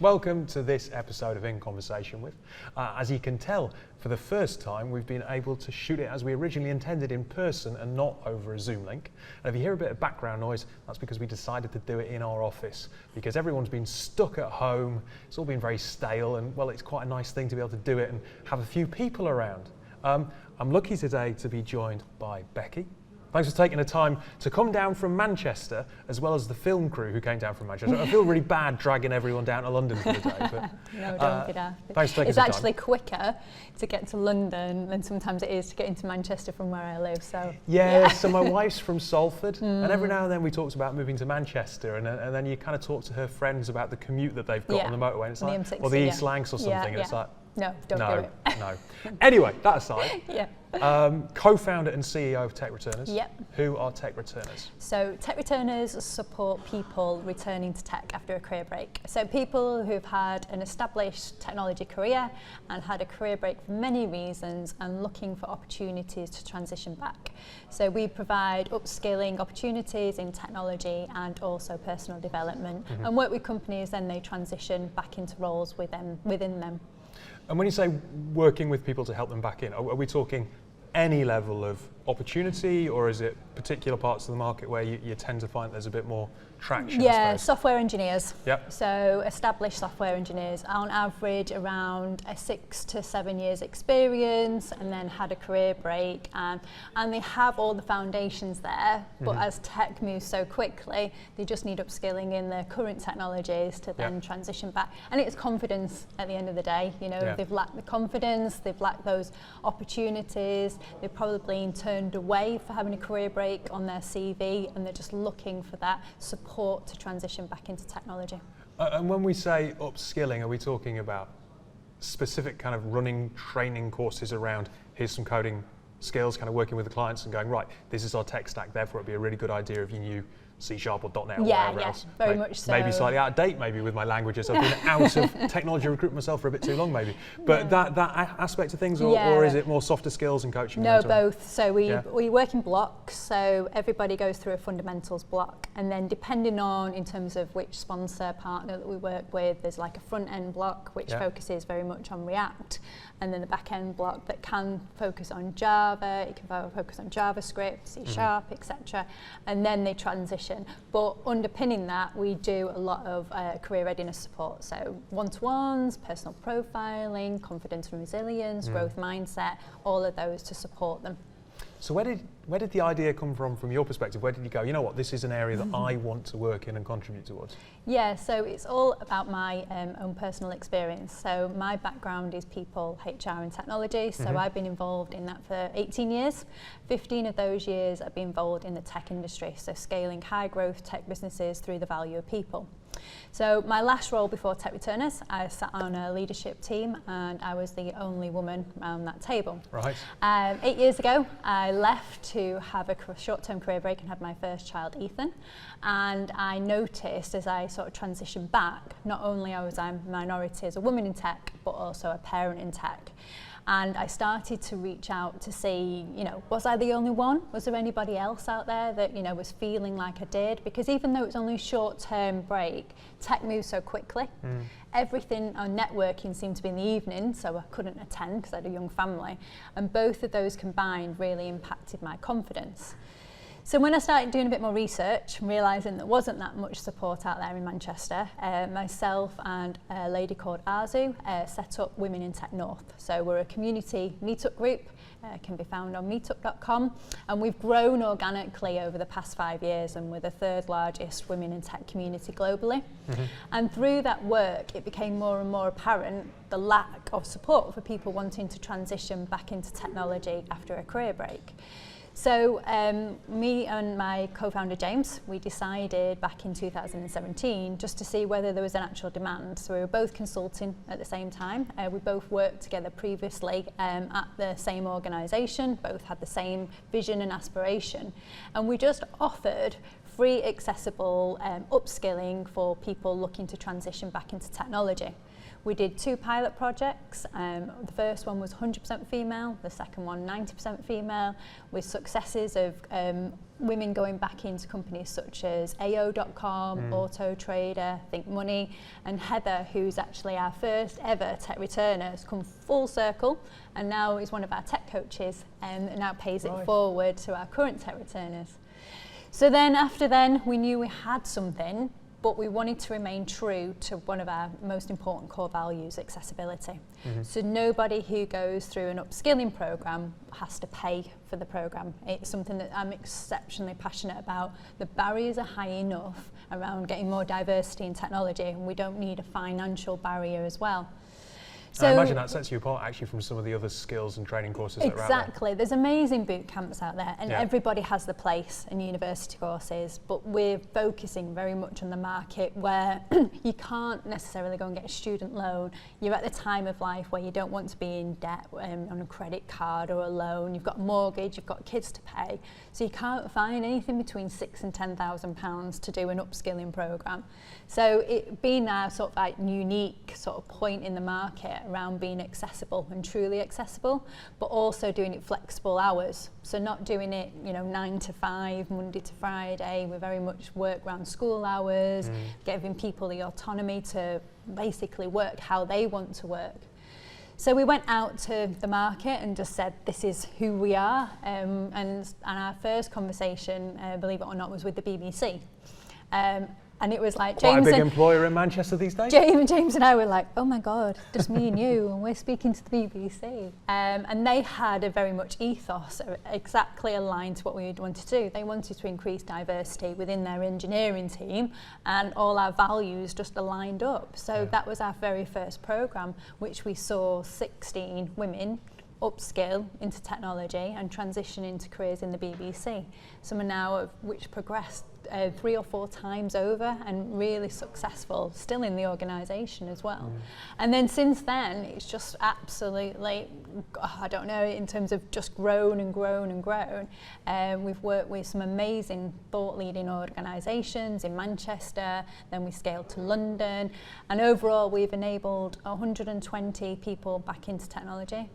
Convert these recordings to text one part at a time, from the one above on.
Welcome to this episode of In Conversation With. As you can tell, for the first time we've been able to shoot it as we originally intended in person and not over a Zoom link. And if you hear a bit of background noise, that's because we decided to do it in our office because everyone's been stuck at home, it's all been very stale, and well, it's quite a nice thing to be able to do it and have a few people around. I'm lucky today to be joined by Beckie. Thanks for taking the time to come down from Manchester, as well as the film crew who came down from Manchester. I feel really bad dragging everyone down to London for the day. But, no, don't be daft. Thanks for taking It's the actually time. quicker to get to London than sometimes it is to get into Manchester from where I live. So yeah. So my wife's from Salford, and every now and then we talked about moving to Manchester, and then you kind of talk to her friends about the commute that they've got on the motorway, and it's like, M60, or the East Lancs or something, and it's like, no, don't do it. No. Anyway, that aside, Yeah. Co-founder and CEO of Tech Returners. Yep. Who are Tech Returners? So Tech Returners support people returning to tech after a career break. So people who've had an established technology career and had a career break for many reasons and looking for opportunities to transition back. So we provide upskilling opportunities in technology and also personal development, and work with companies, then they transition back into roles within them. And when you say working with people to help them back in, are we talking any level of opportunity, or is it particular parts of the market where you tend to find there's a bit more traction? Yeah, software engineers. Yep. So established software engineers, on average around a 6 to 7 years experience, and then had a career break, and they have all the foundations there, but as tech moves so quickly, they just need upskilling in their current technologies to then transition back. And it's confidence at the end of the day, you know, they've lacked the confidence, they've lacked those opportunities, they've probably been turned away for having a career break on their CV, and they're just looking for that support to transition back into technology. And when we say upskilling, are we talking about specific kind of running training courses around here's some coding skills, kind of working with the clients and going, right, this is our tech stack, therefore it'd be a really good idea if you knew C# or .NET or whatever else. Very much so. Maybe slightly out of date, maybe with my languages. I've been out of technology recruitment myself for a bit too long, maybe. But that aspect of things, or is it more softer skills and coaching? No, both. So we work in blocks. So everybody goes through a fundamentals block, and then depending on in terms of which sponsor partner that we work with, there's like a front end block which focuses very much on React, and then the back end block that can focus on Java. It can focus on JavaScript, C#, etc. And then they transition. But underpinning that, we do a lot of career readiness support. So one-to-ones, personal profiling, confidence and resilience, growth mindset, all of those to support them. So where did the idea come from your perspective? Where did you go, you know what, this is an area that I want to work in and contribute towards? Yeah, so it's all about my own personal experience. So my background is people, HR and technology. So I've been involved in that for 18 years. 15 of those years I've been involved in the tech industry. So scaling high growth tech businesses through the value of people. So my last role before Tech Returners, I sat on a leadership team and I was the only woman around that table. Right. 8 years ago, I left to have a short-term career break and had my first child, Ethan. And I noticed as I sort of transitioned back, not only was I a minority as a woman in tech, but also a parent in tech. And I started to reach out to see, you know, was I the only one? Was there anybody else out there that, you know, was feeling like I did? Because even though it was only a short-term break, tech moves so quickly. Everything on networking seemed to be in the evening, so I couldn't attend because I had a young family. And both of those combined really impacted my confidence. So when I started doing a bit more research, realising there wasn't that much support out there in Manchester, myself and a lady called Arzu set up Women in Tech North. So we're a community meetup group, can be found on meetup.com, and we've grown organically over the past 5 years, and we're the third largest women in tech community globally. And through that work, it became more and more apparent the lack of support for people wanting to transition back into technology after a career break. So me and my co-founder James, we decided back in 2017 just to see whether there was an actual demand. So we were both consulting at the same time. We both worked together previously at the same organisation, both had the same vision and aspiration. And we just offered free, accessible upskilling for people looking to transition back into technology. We did 2 pilot projects. The first one was 100% female, the second one 90% female, with successes of women going back into companies such as AO.com, Auto Trader, Think Money, and Heather, who's actually our first ever tech returner, has come full circle and now is one of our tech coaches and now pays it forward to our current tech returners. So then after then, we knew we had something, but we wanted to remain true to one of our most important core values, accessibility. So nobody who goes through an upskilling program has to pay for the program. It's something that I'm exceptionally passionate about. The barriers are high enough around getting more diversity in technology, and we don't need a financial barrier as well. So I imagine that sets you apart actually from some of the other skills and training courses that are out there. Exactly. There's amazing boot camps out there, and everybody has the place in university courses, but we're focusing very much on the market where you can't necessarily go and get a student loan. You're at the time of life where you don't want to be in debt on a credit card or a loan. You've got a mortgage, you've got kids to pay, so you can't find anything between £6,000 and £10,000 to do an upskilling program. So it being our sort of like unique sort of point in the market around being accessible and truly accessible, but also doing it flexible hours. So not doing it, 9 to 5, Monday to Friday. We very much work around school hours, giving people the autonomy to basically work how they want to work. So we went out to the market and just said, this is who we are. And our first conversation, believe it or not, was with the BBC. And it was like quite a big employer in Manchester these days. James and I were like, oh my God, just me and you, and we're speaking to the BBC. And they had a very much ethos exactly aligned to what we wanted to do. They wanted to increase diversity within their engineering team, and all our values just aligned up. So that was our very first programme, which we saw 16 women upskill into technology and transition into careers in the BBC. Some are now which progressed 3 or 4 times over and really successful, still in the organisation as well. And then since then, it's just absolutely, I don't know, in terms of just grown and grown and grown. We've worked with some amazing thought-leading organisations in Manchester, then we scaled to London, and overall we've enabled 120 people back into technology,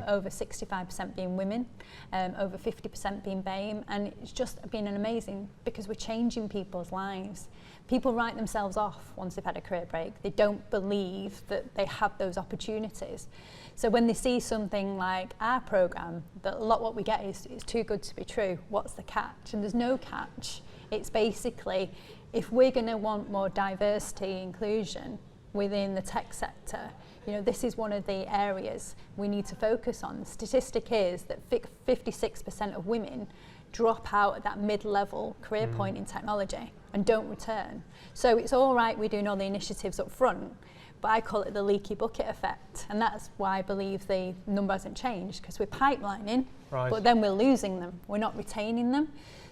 over 65% being women, over 50% being BAME, and it's just been an amazing, because we're changing people's lives. People write themselves off once they've had a career break. They don't believe that they have those opportunities. So when they see something like our programme, that a lot what we get is it's too good to be true. What's the catch? And there's no catch. It's basically, if we're going to want more diversity, inclusion within the tech sector, this is one of the areas we need to focus on. The statistic is that 56% of women drop out at that mid-level career point in technology and don't return. So it's all right we're doing all the initiatives up front, but I call it the leaky bucket effect, and that's why I believe the number hasn't changed, because we're pipelining, but then we're losing them, we're not retaining them.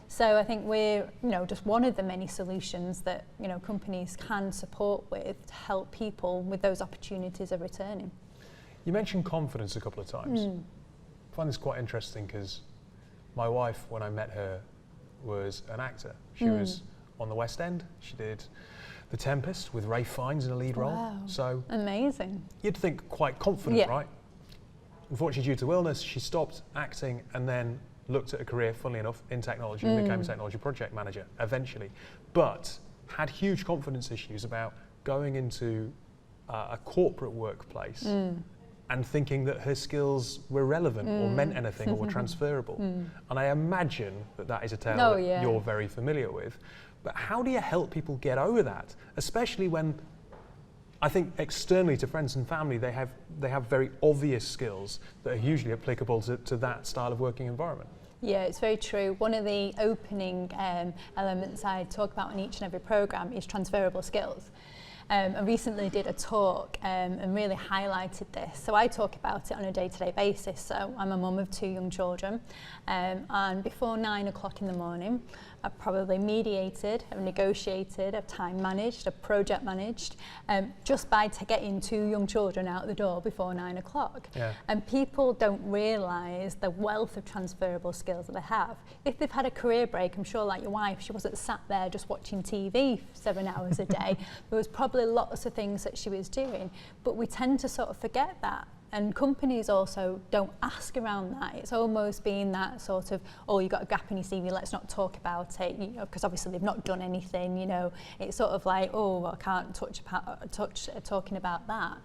So I think we're just one of the many solutions that companies can support with to help people with those opportunities of returning. You mentioned confidence a couple of times. I find this quite interesting because my wife, when I met her, was an actor. She was on the West End. She did The Tempest with Ralph Fiennes in a lead role. So amazing. You'd think quite confident, right? Unfortunately, due to illness, she stopped acting and then looked at a career, funnily enough, in technology and became a technology project manager eventually, but had huge confidence issues about going into a corporate workplace and thinking that her skills were relevant or meant anything or were transferable. And I imagine that is a tale that you're very familiar with. But how do you help people get over that, especially when I think externally to friends and family, they have very obvious skills that are hugely applicable to that style of working environment? Yeah, it's very true. One of the opening elements I talk about in each and every programme is transferable skills. I recently did a talk and really highlighted this. So I talk about it on a day-to-day basis. So I'm a mum of 2 young children, and before 9 o'clock in the morning, I've probably mediated, I've negotiated, I've time managed, I've project managed, just by getting 2 young children out the door before 9 o'clock. And people don't realise the wealth of transferable skills that they have. If they've had a career break, I'm sure like your wife, she wasn't sat there just watching TV 7 hours a day. There was probably probably lots of things that she was doing, but we tend to sort of forget that. And companies also don't ask around that. It's almost been that sort of, oh, you got a gap in your CV, let's not talk about it, you know, because obviously they've not done anything, you know. It's sort of like, oh, well, I can't touch talking about that.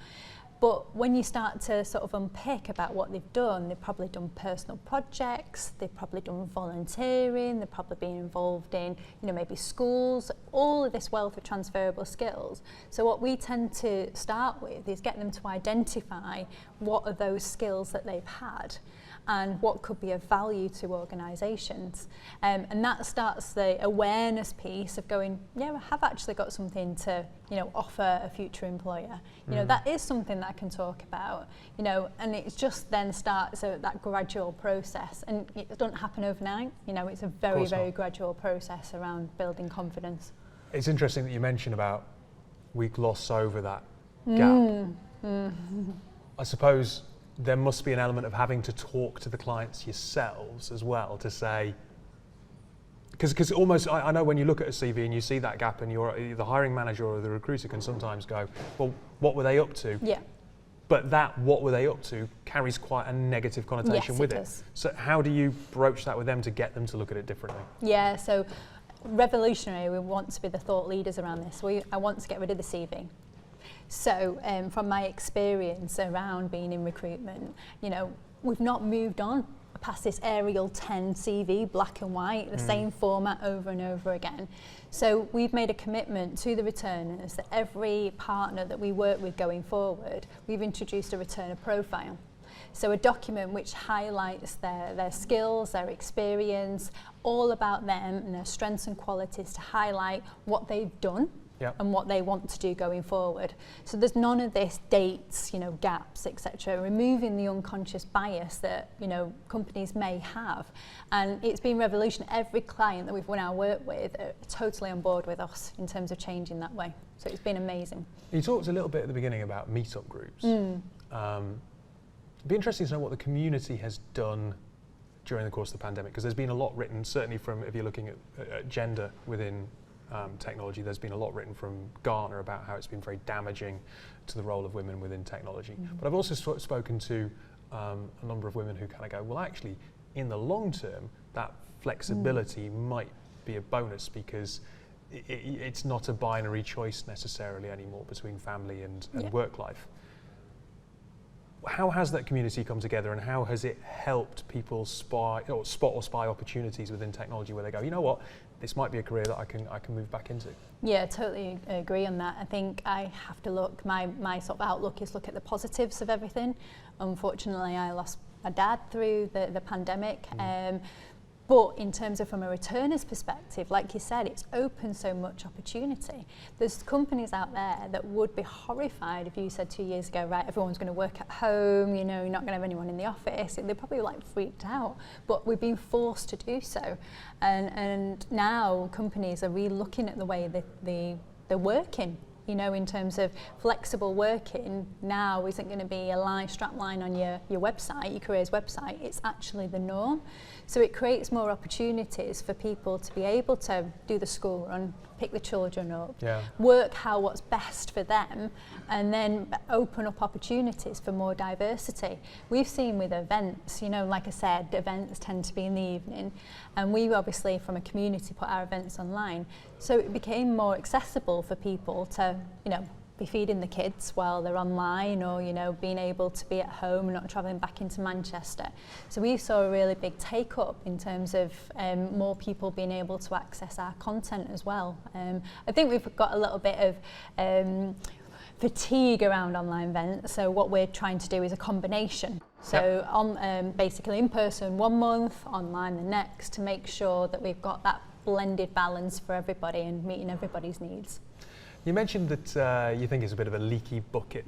But when you start to sort of unpick about what they've probably done personal projects, they've probably done volunteering, they've probably been involved in, you know, maybe schools, all of this wealth of transferable skills. So what we tend to start with is get them to identify what are those skills that they've had and what could be of value to organisations. And that starts the awareness piece of going, yeah, I have actually got something to, you know, offer a future employer. You know, that is something that I can talk about, you know, and it's just then starts that gradual process. And it doesn't happen overnight, you know, it's a very, very gradual process around building confidence. It's interesting that you mentioned about we gloss over that gap. I suppose there must be an element of having to talk to the clients yourselves as well to say, because almost I know when you look at a CV and you see that gap and you're the hiring manager or the recruiter can sometimes go, well, what were they up to? Yeah. But that what were they up to carries quite a negative connotation with it. So how do you broach that with them to get them to look at it differently? Yeah, so revolutionary, we want to be the thought leaders around this. I want to get rid of the CV. So from my experience around being in recruitment, you know, we've not moved on past this Arial 10 CV, black and white, the same format over and over again. So we've made a commitment to the returners that every partner that we work with going forward, we've introduced a returner profile. So a document which highlights their skills, their experience, all about them and their strengths and qualities to highlight what they've done. Yep. And what they want to do going forward. So there's none of this dates, you know, gaps, etc. Removing the unconscious bias that, you know, companies may have. And it's been revolutionary. Every client that we've won our work with are totally on board with us in terms of changing that way. So it's been amazing. You talked a little bit at the beginning about meetup groups. It'd be interesting to know what the community has done during the course of the pandemic, because there's been a lot written, certainly from, if you're looking at gender within technology, there's been a lot written from Gartner about how it's been very damaging to the role of women within technology. But I've also spoken to a number of women who kind of go, well, actually, in the long term, that flexibility might be a bonus because it's not a binary choice necessarily anymore between family and work life. How has that community come together, and how has it helped people spot or spy opportunities within technology where they go, you know what, this might be a career that I can move back into? Yeah, totally agree on that. I think I have to look, my sort of outlook is look at the positives of everything. Unfortunately, I lost my dad through the pandemic. But in terms of from a returner's perspective, like you said, it's opened so much opportunity. There's companies out there that would be horrified if you said 2 years ago, right, everyone's going to work at home, you know, you're not going to have anyone in the office. They're probably like freaked out, but we've been forced to do so. And now companies are really looking at the way that they're working. You know, in terms of flexible working, now isn't going to be a strap line on your website, your careers website. It's actually the norm. So it creates more opportunities for people to be able to do the school run, pick the children up, work what's best for them, and then open up opportunities for more diversity. We've seen with events, you know, like I said, events tend to be in the evening, and we obviously from a community put our events online. So it became more accessible for people to, you know, be feeding the kids while they're online, or, you know, being able to be at home and not travelling back into Manchester. So we saw a really big take up in terms of more people being able to access our content as well. I think we've got a little bit of fatigue around online events, so what we're trying to do is a combination. So on basically in person 1 month, online the next, to make sure that we've got that blended balance for everybody and meeting everybody's needs. You mentioned that you think it's a bit of a leaky bucket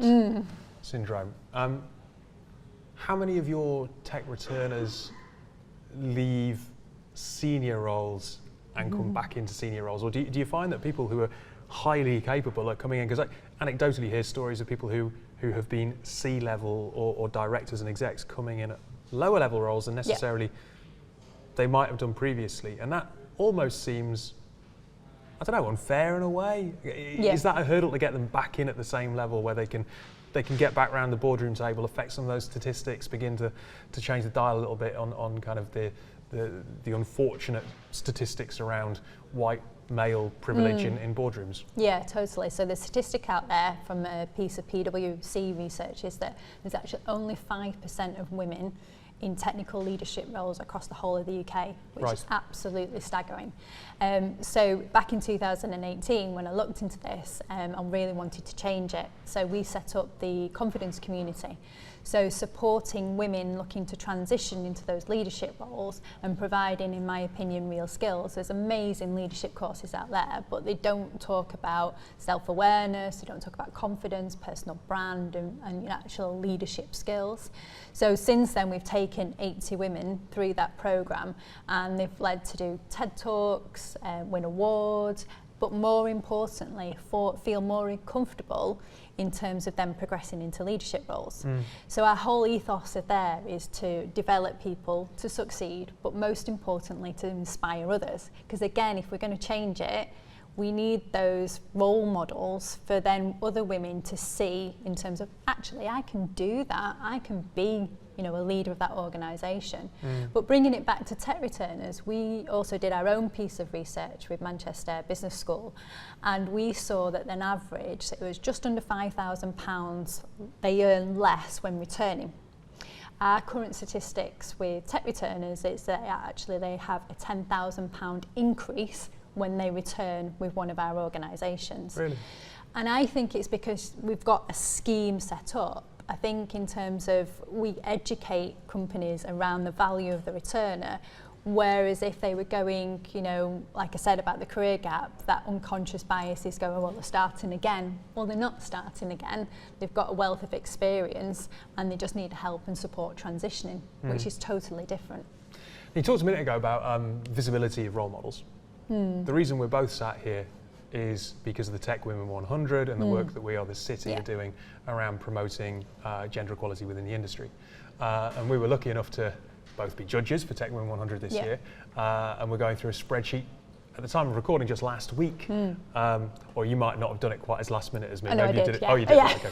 syndrome. How many of your tech returners leave senior roles and come back into senior roles? Or do you find that people who are highly capable are coming in? Because I anecdotally hear stories of people who have been C-level or directors and execs coming in at lower level roles than necessarily they might have done previously. And that almost seems I don't know, unfair in a way? Yeah. Is that a hurdle to get them back in at the same level where they can get back around the boardroom table, affect some of those statistics, begin to change the dial a little bit on kind of the unfortunate statistics around white male privilege in boardrooms? Yeah, totally. So the statistic out there from a piece of PwC research is that there's actually only 5% of women in technical leadership roles across the whole of the UK, which is absolutely staggering. So back in 2018, when I looked into this, I really wanted to change it. So we set up the confidence community. So supporting women looking to transition into those leadership roles and providing, in my opinion, real skills. There's amazing leadership courses out there, but they don't talk about self-awareness, they don't talk about confidence, personal brand and actual leadership skills. So since then we've taken 80 women through that programme and they've led to do TED Talks, win awards, but more importantly, feel more comfortable in terms of them progressing into leadership roles. So our whole ethos of there is to develop people to succeed, but most importantly to inspire others. Because again, if we're going to change it, we need those role models for then other women to see in terms of, actually, I can do that, I can be a leader of that organisation. But bringing it back to tech returners, we also did our own piece of research with Manchester Business School, and we saw that on average it was just under £5,000 they earn less when returning. Our current statistics with tech returners is that actually they have a £10,000 increase when they return with one of our organisations. Really? And I think it's because we've got a scheme set up. I think in terms of we educate companies around the value of the returner, whereas if they were going, like I said about the career gap, that unconscious bias is going, well, they're starting again. Well, they're not starting again. They've got a wealth of experience and they just need help and support transitioning, which is totally different. You talked a minute ago about visibility of role models. The reason we're both sat here is because of the Tech Women 100 and the work that we are the city are doing around promoting gender equality within the industry. And we were lucky enough to both be judges for Tech Women 100 this year, and we're going through a spreadsheet at the time of recording just last week, or you might not have done it quite as last minute as me. I know Maybe I you did, did it. yeah. Oh, you did. Yeah. Okay,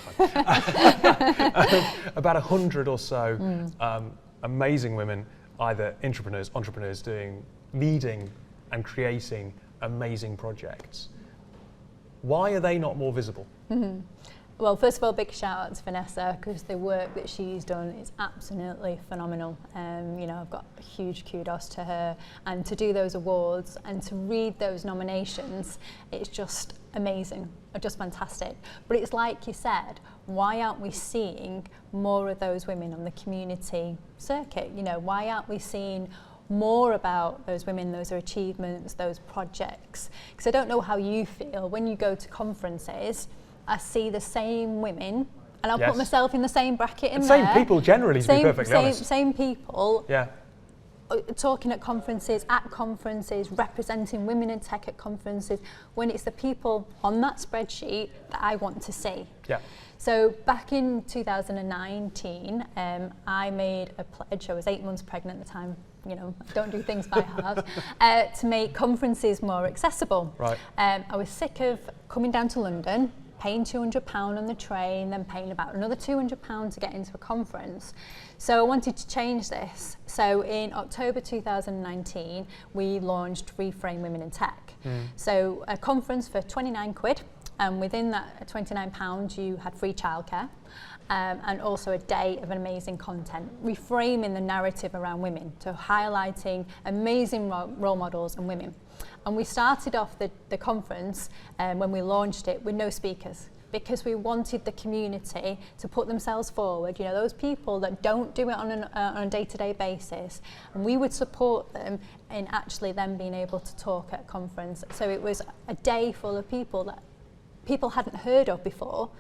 fine. About 100 or so amazing women, either entrepreneurs leading and creating amazing projects. Why are they not more visible? Well, first of all, big shout out to Vanessa, because the work that she's done is absolutely phenomenal. I've got a huge kudos to her, and to do those awards and to read those nominations, it's just amazing, just fantastic. But it's like you said, why aren't we seeing more of those women on the community circuit? Why aren't we seeing more about those women, those achievements, those projects? Because I don't know how you feel when you go to conferences. I see the same women, and I'll put myself in the same bracket in there. Same people generally, to be perfectly honest. Same people. Yeah. Talking at conferences, representing women in tech at conferences, when it's the people on that spreadsheet that I want to see. Yeah. So back in 2019, I made a pledge. I was 8 months pregnant at the time. Don't do things by halves, to make conferences more accessible. Right. I was sick of coming down to London, paying £200 on the train, then paying about another £200 to get into a conference. So I wanted to change this. So in October 2019, we launched Reframe Women in Tech. So a conference for 29 quid, and within that £29 you had free childcare. And also a day of amazing content, reframing the narrative around women, to highlighting amazing role models and women. And we started off the conference when we launched it with no speakers, because we wanted the community to put themselves forward, those people that don't do it on a day-to-day basis, and we would support them in actually them being able to talk at a conference. So it was a day full of people that people hadn't heard of before,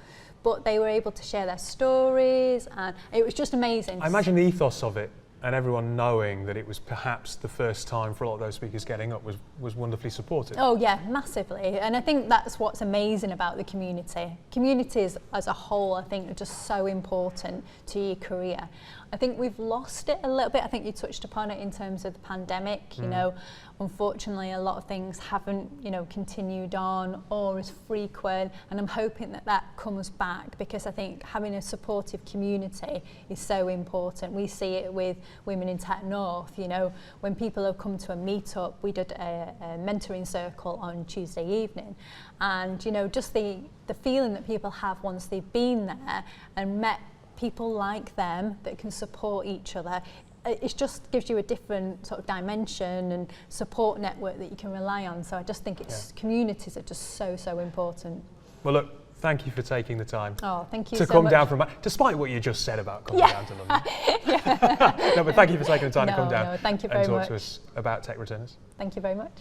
but they were able to share their stories, and it was just amazing. I imagine the ethos of it and everyone knowing that it was perhaps the first time for a lot of those speakers getting up was wonderfully supportive. Oh yeah, massively. And I think that's what's amazing about the community. Communities as a whole, I think, are just so important to your career. I think we've lost it a little bit. I think you touched upon it in terms of the pandemic. You know, unfortunately, a lot of things haven't, you know, continued on or as frequent. And I'm hoping that that comes back, because I think having a supportive community is so important. We see it with Women in Tech North. You know, when people have come to a meetup, we did a mentoring circle on Tuesday evening, and you know, just the feeling that people have once they've been there and met people like them that can support each other, it just gives you a different sort of dimension and support network that you can rely on. So I just think it's communities are just so important. Well, look, thank you for taking the time. Oh, thank you to so come much. down from, despite what you just said about coming down to London. No, but thank you for taking the time to come down thank you very and talk much. to us about tech returners. Thank you very much.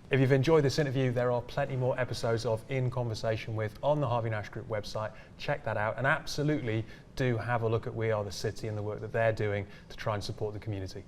If you've enjoyed this interview, there are plenty more episodes of In Conversation With on the Harvey Nash Group website. Check that out, and absolutely do have a look at We Are the City and the work that they're doing to try and support the community.